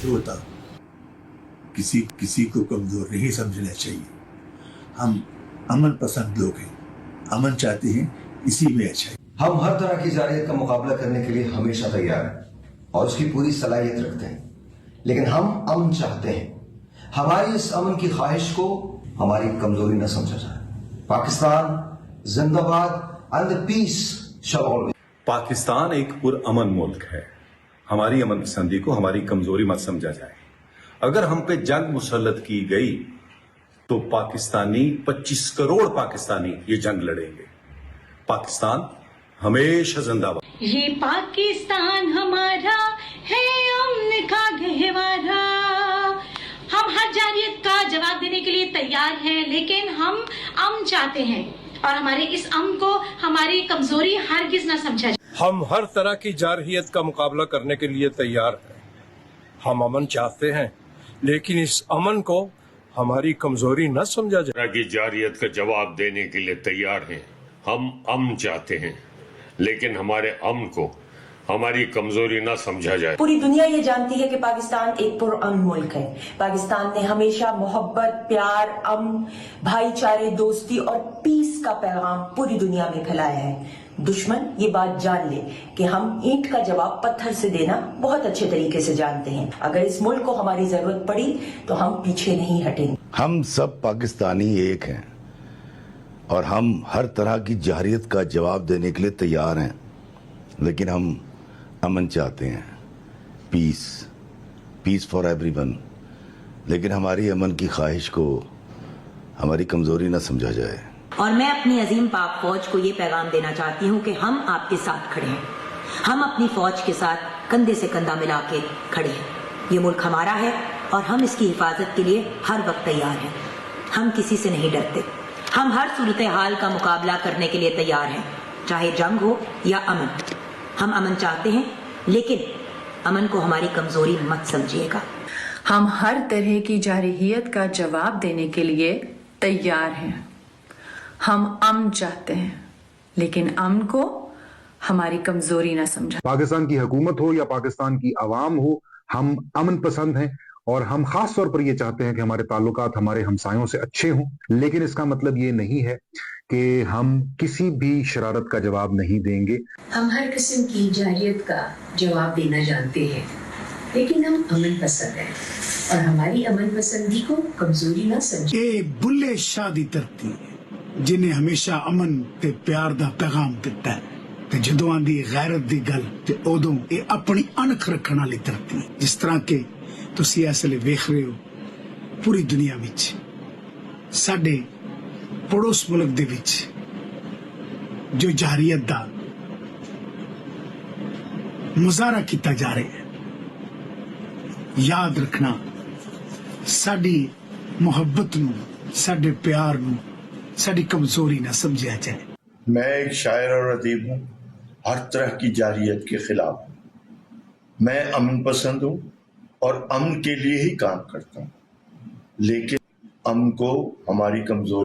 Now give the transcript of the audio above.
होता, किसी को कमजोर नहीं समझना चाहिए। हम अमन पसंद लोग हैं, अमन चाहते हैं, इसी में अच्छा है। हम हर तरह की जारहियत का मुकाबला करने के लिए हमेशा तैयार हैं और उसकी पूरी सलाहियत रखते हैं, लेकिन हम अमन चाहते हैं। हमारी इस अमन की ख्वाहिश को हमारी कमजोरी न समझा जाए। पाकिस्तान जिंदाबाद and the peace shall always. Pakistan एक पुरअमन मुल्क है। हमारी अमन पसंदी को हमारी कमजोरी मत समझा जाए। अगर हम पे जंग मुसल्लत की गई तो 25 करोड़ पाकिस्तानी ये जंग लड़ेंगे। पाकिस्तान हमेशा जिंदाबाद। ये पाकिस्तान हमारा है, अमन का गहवारा। हम हर जारहियत का जवाब देने के लिए तैयार हैं, लेकिन हम अमन चाहते हैं और हमारे इस अमन को हमारी कमजोरी हरगिज न समझा जाए। हम हर तरह की जारहियत का मुकाबला करने के लिए तैयार हैं। हम अमन चाहते हैं, लेकिन इस अमन को हमारी कमजोरी न समझा जाए। तरह की जारहियत का जवाब देने के लिए तैयार हैं। हम अमन चाहते हैं, लेकिन हमारे अमन को हमारी कमजोरी न समझा जाए। पूरी दुनिया ये जानती है कि पाकिस्तान एक पुरअमन मुल्क है। पाकिस्तान ने हमेशा मोहब्बत, प्यार, अमन, भाईचारे, दोस्ती और पीस का पैगाम पूरी दुनिया में फैलाया है। दुश्मन ये बात जान ले कि हम ईंट का जवाब पत्थर से देना बहुत अच्छे तरीके से जानते हैं। अगर इस मुल्क को हमारी जरूरत पड़ी तो हम पीछे नहीं हटेंगे। हम सब पाकिस्तानी एक हैं और हम हर तरह की जारहियत का जवाब देने के लिए तैयार हैं, लेकिन हम अमन चाहते हैं, पीस फॉर एवरीवन, लेकिन हमारी अमन की ख्वाहिश को हमारी कमजोरी न समझा जाए। और मैं अपनी अजीम पाक फौज को ये पैगाम देना चाहती हूँ कि हम आपके साथ खड़े हैं। हम अपनी फौज के साथ कंधे से कंधा मिला के खड़े हैं। ये मुल्क हमारा है और हम इसकी हिफाजत के लिए हर वक्त तैयार हैं। हम किसी से नहीं डरते। हम हर सूरत हाल का मुकाबला करने के लिए तैयार हैं, चाहे जंग हो या अमन। हम अमन चाहते हैं, लेकिन अमन को हमारी कमजोरी मत समझिएगा। हम हर तरह की जारहियत का जवाब देने के लिए तैयार हैं। हम अमन चाहते हैं, लेकिन अमन को हमारी कमजोरी ना समझा। पाकिस्तान की हुकूमत हो या पाकिस्तान की आवाम हो, हम अमन पसंद हैं और हम खास तौर पर ये चाहते हैं कि हमारे ताल्लुकात हमारे हमसायों से अच्छे हों। लेकिन इसका मतलब ये नहीं है कि हम किसी भी शरारत का जवाब नहीं देंगे। हम हर किस्म की जारहियत का जवाब देना जानते हैं, लेकिन हम अमन पसंद हैं और हमारी अमन पसंदी को कमजोरी ना समझे। ये बुल्ले शाह दी धरती जिन्हें हमेशा अमन ते प्यार दा पैगाम दिता है, ते जदों आंदी गैरत दी गल ते उदों ये अपनी अणख रखण वाली धरती। जिस तरह के तुसीं इस वेले वेख रहे हो, पूरी दुनिया विच साडे पड़ोस मुल्क दे विच जो जारहियत दा मुजाहरा किया जा रहा है, याद रखना साडी मोहब्बत नूं, साडे प्यार नूं, साडी कमजोरी ना समझा जाए। मैं एक शायर और अदीब हूँ, हर तरह की जारहियत के खिलाफ। मैं अमन पसंद हूँ और अमन के लिए ही काम करता हूँ, लेकिन अमन को हमारी कमजोरी